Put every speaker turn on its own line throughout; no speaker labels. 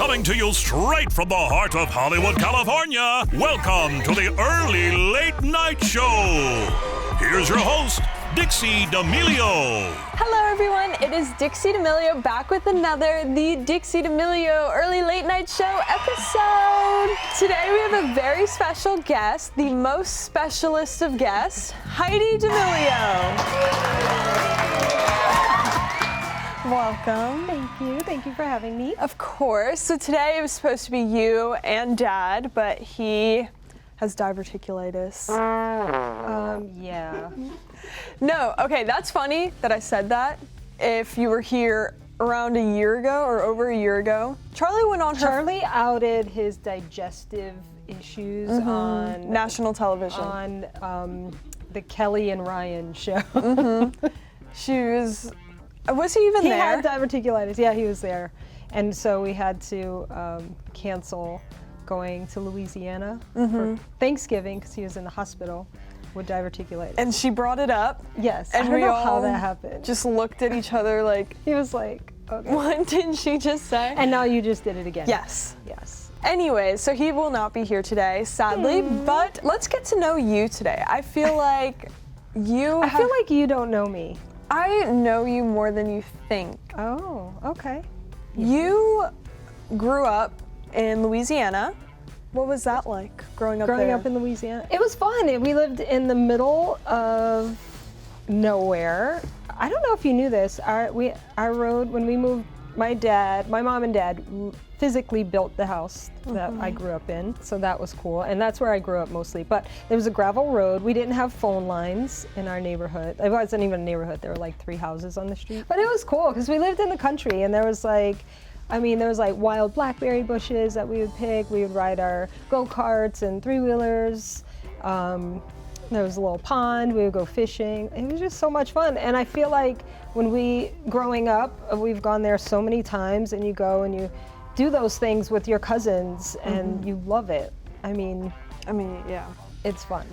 Coming to you straight from the heart of Hollywood, California, welcome to the Early Late Night Show. Here's your host, Dixie D'Amelio.
Hello everyone, it is Dixie D'Amelio back with another The Dixie D'Amelio Early Late Night Show episode. Today we have a very special guest, the most specialist of guests, Heidi D'Amelio. Welcome.
Thank you for having me.
Of course. So today it was supposed to be you and Dad, but he has diverticulitis.
Yeah.
No, okay, that's funny that I said that. If you were here around a year ago or over a year ago, Charlie
outed his digestive issues on
national television.
On the Kelly and Ryan show.
Was he even there?
He had diverticulitis. Yeah, he was there. And so we had to cancel going to Louisiana for Thanksgiving because he was in the hospital with diverticulitis.
And she brought it up.
Yes.
And
I don't
we
know
all
how that happened.
Just looked at each other like,
he was like, okay.
What did she just say?
And now you just did it again.
Yes.
Yes.
Anyways, so he will not be here today, sadly, but let's get to know you today. I feel like
I feel like you don't know me.
I know you more than you think.
Oh, okay.
You grew up in Louisiana. What was that like, growing up there?
Growing up in Louisiana? It was fun. We lived in the middle of nowhere. I don't know if you knew this. Our road, when we moved, my mom and dad physically built the house that I grew up in, so that was cool. And that's where I grew up mostly. But there was a gravel road. We didn't have phone lines in our neighborhood. It wasn't even a neighborhood. There were like 3 houses on the street. But it was cool because we lived in the country, and there was like wild blackberry bushes that we would pick. We would ride our go-karts and 3-wheelers. There was a little pond. We would go fishing. It was just so much fun. And I feel like growing up, we've gone there so many times, and you go and you do those things with your cousins, and you love it. I mean,
yeah.
It's fun.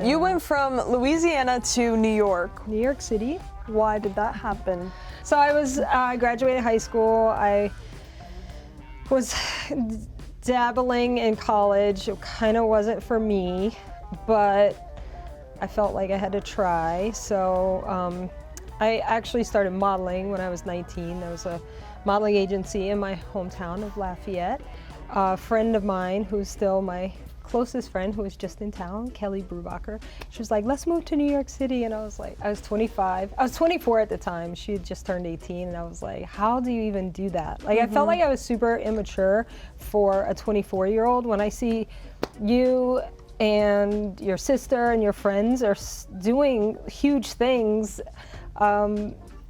You went from Louisiana to New York.
New York City.
Why did that happen?
So I graduated high school. I was dabbling in college. It kind of wasn't for me, but I felt like I had to try. So I actually started modeling when I was 19. There was a modeling agency in my hometown of Lafayette. A friend of mine, who's still my closest friend, who was just in town, Kelly Brubacher, she was like, let's move to New York City. And I was like, I was 25. I was 24 at the time. She had just turned 18. And I was like, how do you even do that? Like, I felt like I was super immature for a 24-year-old. When I see you and your sister and your friends are doing huge things,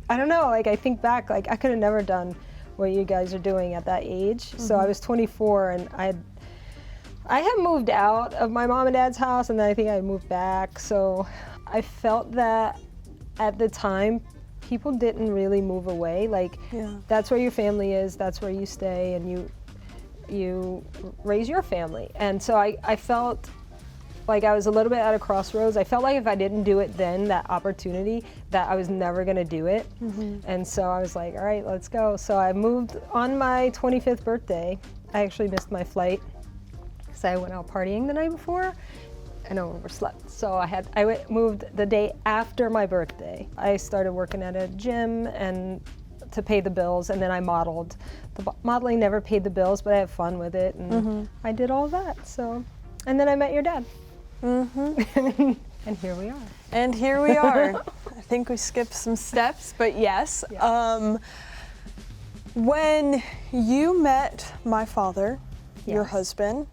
I don't know, like I think back, like I could have never done what you guys are doing at that age. So I was 24, and I had moved out of my mom and dad's house, and then I think I moved back. So I felt that at the time, people didn't really move away. Like, that's where your family is, that's where you stay, and you raise your family. And so I felt like I was a little bit at a crossroads. I felt like if I didn't do it then, that opportunity, that I was never gonna do it. And so I was like, all right, let's go. So I moved on my 25th birthday. I actually missed my flight because I went out partying the night before and overslept. So I moved the day after my birthday. I started working at a gym and to pay the bills, and then I modeled. The modeling never paid the bills, but I had fun with it, and I did all that. So, and then I met your dad. And here we are.
And here we are. I think we skipped some steps, but yes. When you met my father, your husband,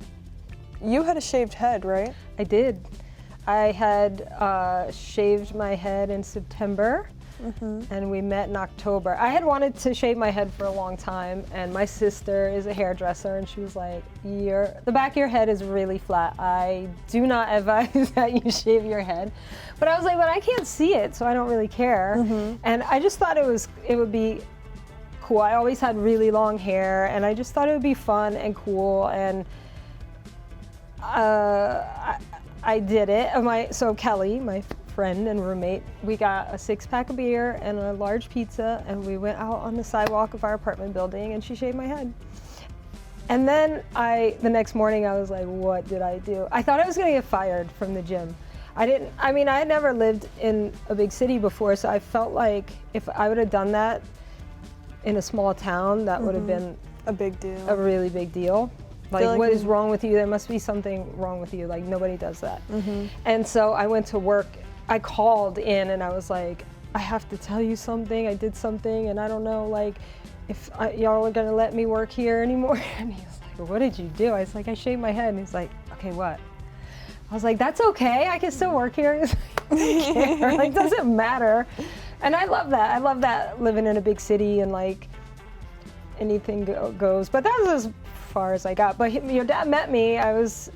you had a shaved head, right?
I did. I had shaved my head in September, and we met in October. I had wanted to shave my head for a long time, and my sister is a hairdresser, and she was like, the back of your head is really flat. I do not advise that you shave your head. But I was like, but I can't see it, so I don't really care. And I just thought it would be cool. I always had really long hair, and I just thought it would be fun and cool, and I did it. So Kelly, my friend and roommate, we got a 6-pack of beer and a large pizza, and we went out on the sidewalk of our apartment building, and she shaved my head. And then the next morning I was like, what did I do? I thought I was gonna get fired from the gym. I had never lived in a big city before, so I felt like if I would have done that in a small town, that would have been
a big deal.
A really big deal. Like what is wrong with you? There must be something wrong with you. Like nobody does that. And so I went to work, I called in and I was like, I have to tell you something. I did something and I don't know like if y'all are gonna let me work here anymore. And he was like, what did you do? I was like, I shaved my head. And he's like, okay, what? I was like, that's okay. I can still work here. He's like, I don't care. Like, doesn't matter. And I love that. I love that living in a big city and like anything goes. But that was as far as I got. But your dad met me. I was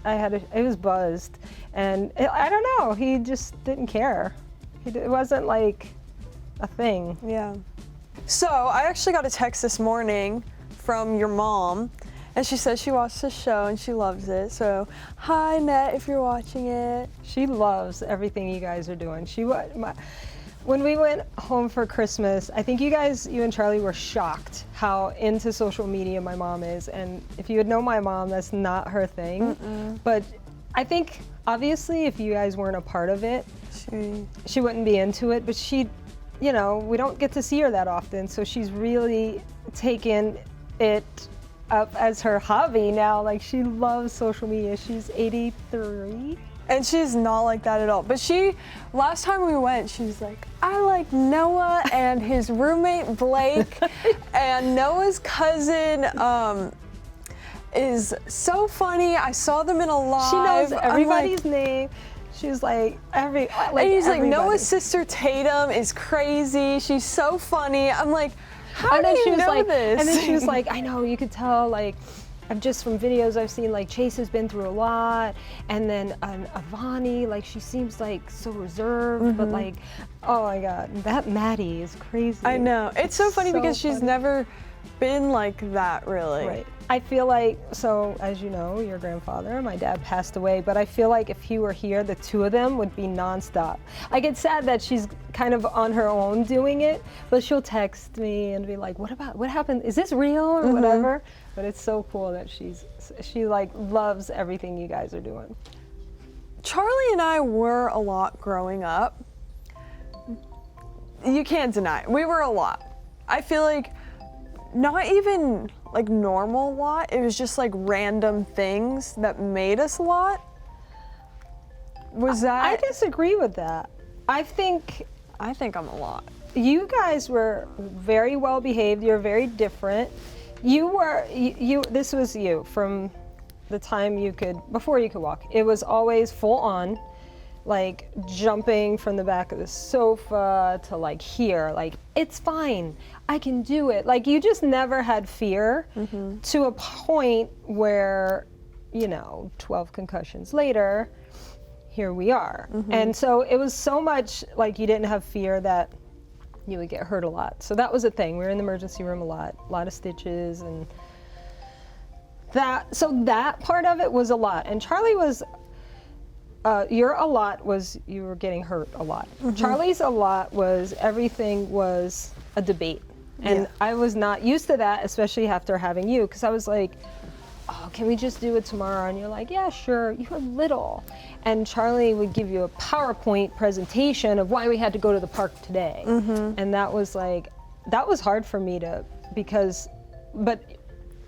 buzzed, and I don't know. He just didn't care. It wasn't like a thing.
Yeah. So I actually got a text this morning from your mom, and she says she watched the show and she loves it. So hi, Net, if you're watching it.
She loves everything you guys are doing. When we went home for Christmas, I think you and Charlie were shocked how into social media my mom is. And if you had known my mom, that's not her thing. But I think, obviously, if you guys weren't a part of it, she wouldn't be into it. But she, we don't get to see her that often. So she's really taken it up as her hobby now. Like, she loves social media. She's 83.
And she's not like that at all. But last time we went, she was like, I like Noah and his roommate Blake, and Noah's cousin is so funny. I saw them in a live.
She knows everybody's name. She's like,
and he's like, Noah's sister Tatum is crazy. She's so funny. I'm like, how do you know this?
And then she was like, I know, you could tell, like, I'm just from videos I've seen, like Chase has been through a lot, and then Avani, like she seems like so reserved, but like, oh my God, that Maddie is crazy.
I know, it's so funny because she's never been like that, really.
Right. I feel like, so as you know, your grandfather, my dad passed away, but I feel like if he were here, the two of them would be nonstop. Like, it's sad that she's kind of on her own doing it, but she'll text me and be like, what happened? Is this real or whatever? But it's so cool that she like loves everything you guys are doing.
Charlie and I were a lot growing up. You can't deny it. We were a lot. I feel like not even like normal lot. It was just like random things that made us a lot.
I disagree with that. I think
I'm a lot.
You guys were very well behaved. You're very different. This was you from the time before you could walk. It was always full on, like jumping from the back of the sofa to like here, like, it's fine, I can do it. Like, you just never had fear to a point where, 12 concussions later, here we are. And so it was so much like you didn't have fear that you would get hurt a lot. So that was a thing. We were in the emergency room a lot of stitches, and that part of it was a lot. And Charlie was, your a lot was you were getting hurt a lot. Charlie's a lot was everything was a debate. And I was not used to that, especially after having you, because I was like, oh, can we just do it tomorrow? And you're like, yeah, sure, you're little. And Charlie would give you a PowerPoint presentation of why we had to go to the park today. And that was hard for me but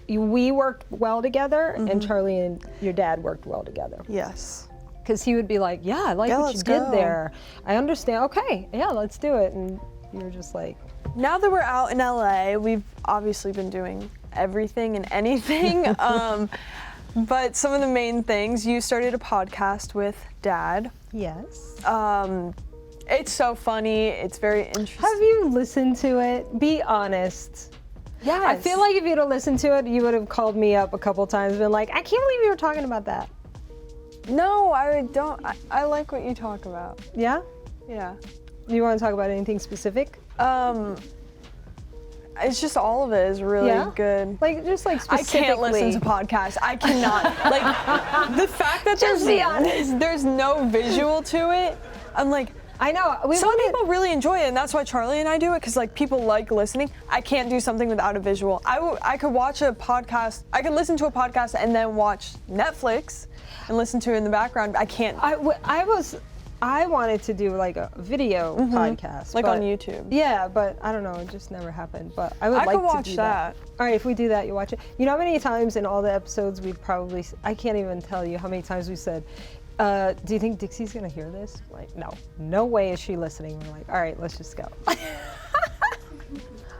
we worked well together, and Charlie and your dad worked well together.
Yes.
Because he would be like, yeah, I like what you did there. I understand, okay, yeah, let's do it. And you're just like.
Now that we're out in LA, we've obviously been doing everything and anything. But some of the main things, you started a podcast with Dad.
Yes.
It's so funny. It's very interesting.
Have you listened to it? Be honest.
Yes.
I feel like if you'd have listened to it, you would have called me up a couple times and been like, I can't believe you were talking about that.
No, I don't. I like what you talk about.
Yeah?
Yeah.
Do you want to talk about anything specific?
It's just all of it is really good.
Like, just like specifically.
I can't listen to podcasts. I cannot. Like, the fact that there's no visual to it, I'm like,
I know.
Some people really enjoy it, and that's why Charlie and I do it, because like people like listening. I can't do something without a visual. I could watch a podcast. I could listen to a podcast and then watch Netflix and listen to it in the background. I can't.
I wanted to do like a video podcast,
like on YouTube.
Yeah, but I don't know. It just never happened. But I would like
could watch
to do that. All right, if we do that, you watch it. You know how many times in all the episodes we've probably, I can't even tell you how many times we said, do you think Dixie's gonna hear this? Like, no way is she listening. We're like, all right, let's just go. It's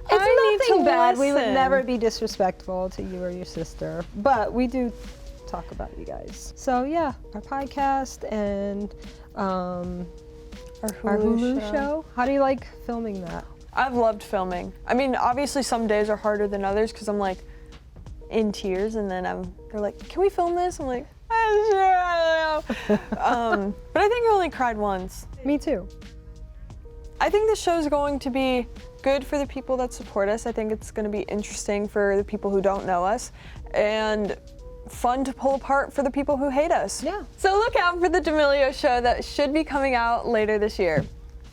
nothing bad. We would never be disrespectful to you or your sister, but we do talk about you guys. So yeah, our podcast and our Hulu show. How do you like filming that?
I've loved filming. I mean, obviously some days are harder than others because I'm like in tears, and then they're like, "Can we film this?" I'm like, "Sure, I don't know." But I think I only cried once.
Me too.
I think this show is going to be good for the people that support us. I think it's going to be interesting for the people who don't know us, and fun to pull apart for the people who hate us.
Yeah.
So look out for the D'Amelio show that should be coming out later this year.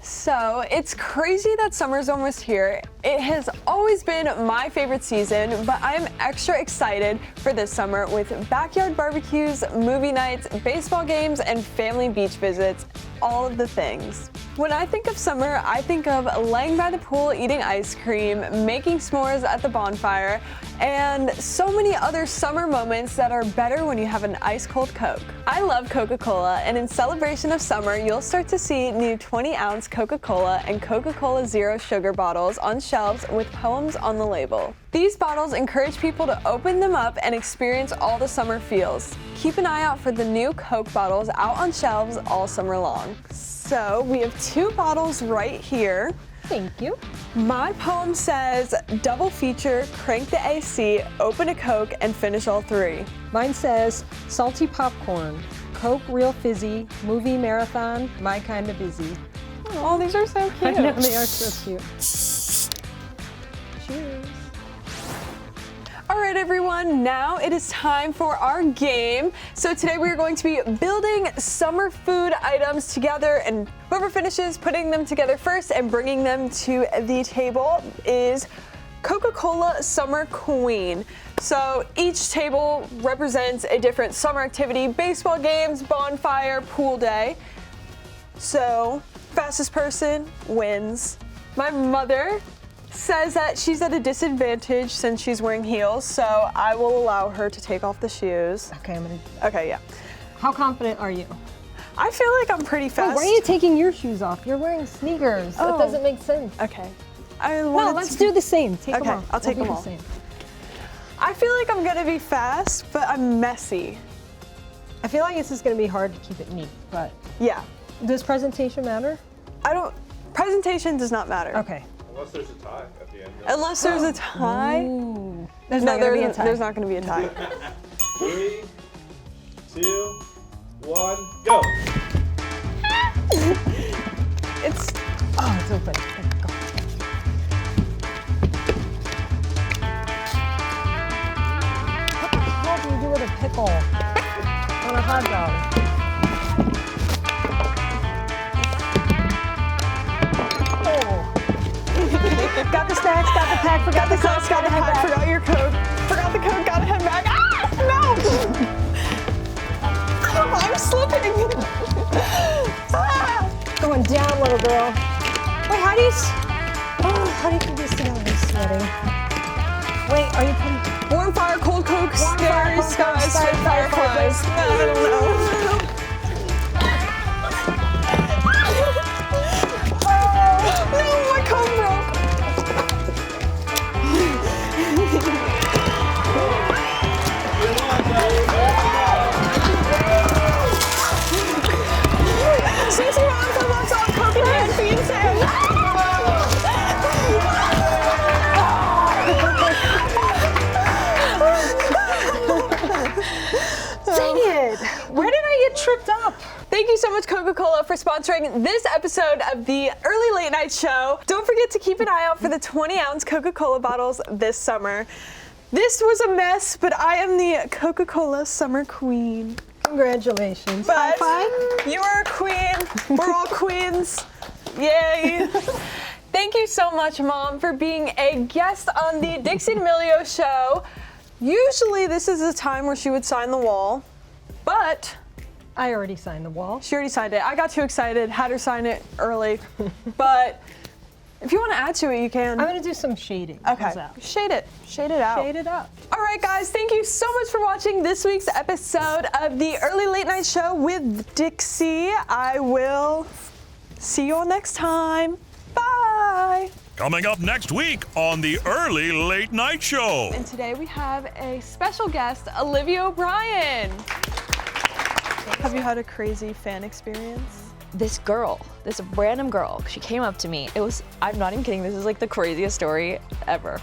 So it's crazy that summer's almost here. It has always been my favorite season, but I'm extra excited for this summer with backyard barbecues, movie nights, baseball games, and family beach visits, all of the things. When I think of summer, I think of laying by the pool, eating ice cream, making s'mores at the bonfire, and so many other summer moments that are better when you have an ice-cold Coke. I love Coca-Cola, and in celebration of summer, you'll start to see new 20-ounce Coca-Cola and Coca-Cola Zero Sugar bottles on shelves with poems on the label. These bottles encourage people to open them up and experience all the summer feels. Keep an eye out for the new Coke bottles out on shelves all summer long. So we have 2 bottles right here.
Thank you.
My poem says, double feature, crank the AC, open a Coke, and finish all 3.
Mine says, salty popcorn, Coke real fizzy, movie marathon, my kind of busy.
Oh, these are so cute.
I know, they are so cute. Cheers.
All right, everyone, now it is time for our game. So today we are going to be building summer food items together, and whoever finishes putting them together first and bringing them to the table is Coca-Cola Summer Queen. So each table represents a different summer activity: baseball games, bonfire, pool day. So fastest person wins. My mother says that she's at a disadvantage since she's wearing heels, so I will allow her to take off the shoes.
Okay, I'm gonna.
Okay, yeah.
How confident are you?
I feel like I'm pretty fast.
Oh, why are you taking your shoes off? You're wearing sneakers.
Oh.
That doesn't make sense.
Okay.
No, let's do the same. Take them
Okay,
off.
I'll take them all.
Same.
I feel like I'm gonna be fast, but I'm messy.
I feel like this is gonna be hard to keep it neat, but
Yeah.
does presentation matter?
Presentation does not matter.
Okay.
Unless there's a tie at the end.
Unless there's a tie.
Ooh. There's not gonna be a tie.
There's not gonna be a tie.
3, 2, 1, go!
It's
Oh, it's open. Thank God. What the hell do you do with a pickle on a hot dog? Got the snacks, got the pack, forgot the sauce, got the head back.
Forgot your Coke. Forgot the Coke, got a head back. Ah! No! Oh, I'm slipping. Ah!
Going down, little girl. Wait, how do you put this together? I'm sweating. Wait, are you putting
Warm fire, cold Coke,
Warm fire,
scary
cold Coke,
skies,
scary
fireflies.
fireflies.
I don't know. No, my comb broke. Susie Ron from us on coconut bean sand.
Dang it! Where did I get tripped up?
Thank you so much, Coca-Cola, for sponsoring this episode of the Early Late Night Show. Don't forget to keep an eye out for the 20-ounce Coca-Cola bottles this summer. This was a mess, but I am the Coca-Cola Summer Queen.
Congratulations.
But
High five.
you are a queen. We're all queens. Yay! Thank you so much, Mom, for being a guest on the Dixie D'Amelio show. Usually this is the time where she would sign the wall, but
I already signed the wall.
she already signed it. I got too excited, had her sign it early. But if you want to add to it, you can.
I'm gonna do some shading.
Okay,
How's that?
shade it out.
Shade it up.
All right, guys, thank you so much for watching this week's episode of the Early Late Night Show with Dixie. I will see you all next time. Bye.
Coming up next week on the Early Late Night Show.
And today we have a special guest, Olivia O'Brien. Have you had a crazy fan experience?
This girl, this random girl, she came up to me. I'm not even kidding, this is like the craziest story ever.